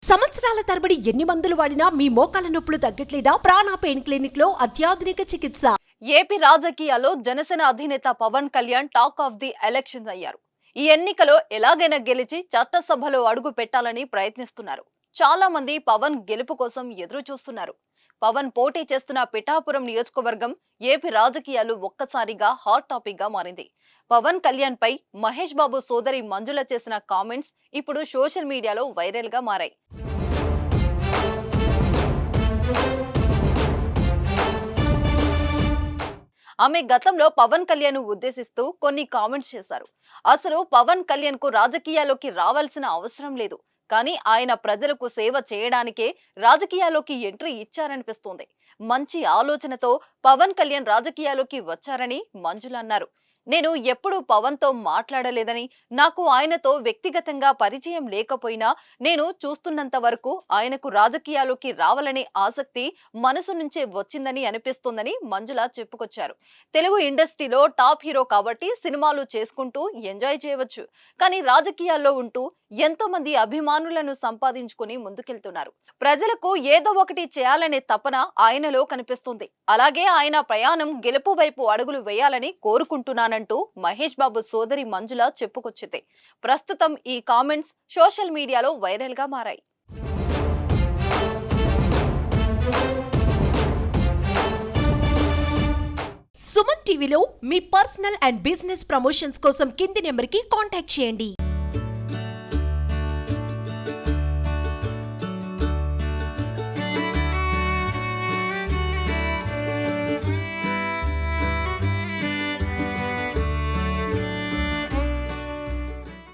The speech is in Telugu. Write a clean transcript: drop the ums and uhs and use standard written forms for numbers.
సంవత్సరాల తరబడి ఎన్ని మందులు వాడినా మీ మోకాల నొప్పులు తగ్గట్లేదా? ప్రాణ పెయిన్ క్లినిక్ లో అత్యాధునిక చికిత్స. ఏపీ రాజకీయాల్లో జనసేన అధినేత Pawan Kalyan talk of the elections అయ్యారు. ఈ ఎన్నికలో ఎలాగైనా గెలిచి చట్టసభలో అడుగు పెట్టాలని ప్రయత్నిస్తున్నారు. చాలా మంది పవన్ గెలుపు కోసం ఎదురు చూస్తున్నారు. పవన్ పోటీ చేస్తున్న పిఠాపురం నియోజకవర్గం ఏపీ రాజకీయాలు ఒక్కసారిగా హాట్ టాపిక్ గా మారింది. పవన్ కళ్యాణ్ పై మహేష్ బాబు సోదరి మంజుల చేసిన కామెంట్స్ ఇప్పుడు సోషల్ మీడియాలో వైరల్ గా మారాయి. ఆమె గతంలో పవన్ కళ్యాణ్ ఉద్దేశిస్తూ కొన్ని కామెంట్స్ చేశారు. అసలు పవన్ కళ్యాణ్ కు రాజకీయాల్లోకి రావాల్సిన అవసరం లేదు, కానీ ఆయన ప్రజలకు సేవ చేయడానికే రాజకీయాల్లోకి ఎంట్రీ ఇచ్చారనిపిస్తోంది. మంచి ఆలోచనతో పవన్ కళ్యాణ్ రాజకీయాల్లోకి వచ్చారని మంజుల అన్నారు. నేను ఎప్పుడూ పవన్ తో మాట్లాడలేదని, నాకు ఆయనతో వ్యక్తిగతంగా పరిచయం లేకపోయినా నేను చూస్తున్నంత వరకు ఆయనకు రాజకీయాల్లోకి రావాలనే ఆసక్తి మనసు నుంచే వచ్చిందని అనిపిస్తోందని మంజుల చెప్పుకొచ్చారు. తెలుగు ఇండస్ట్రీలో టాప్ హీరో కాబట్టి సినిమాలు చేసుకుంటూ ఎంజాయ్ చేయవచ్చు, కానీ రాజకీయాల్లో ఉంటూ ఎంతో మంది అభిమానులను సంపాదించుకుని ముందుకెళ్తున్నారు. ప్రజలకు ఏదో ఒకటి చేయాలనే తపన ఆయనలో కనిపిస్తుంది. అలాగే ఆయన ప్రయాణం గెలుపు వైపు అడుగులు వేయాలని కోరుకుంటున్నానంటూ మహేష్ బాబు సోదరి మంజుల చెప్పుకొచ్చింది. ప్రస్తుతం ఈ కామెంట్స్ సోషల్ మీడియాలో వైరల్ గా మారాయి. సుమన్ టీవీలో మీ పర్సనల్ అండ్ బిజినెస్ ప్రమోషన్స్ కోసం కింది నెంబర్ కి కాంటాక్ట్ చేయండి.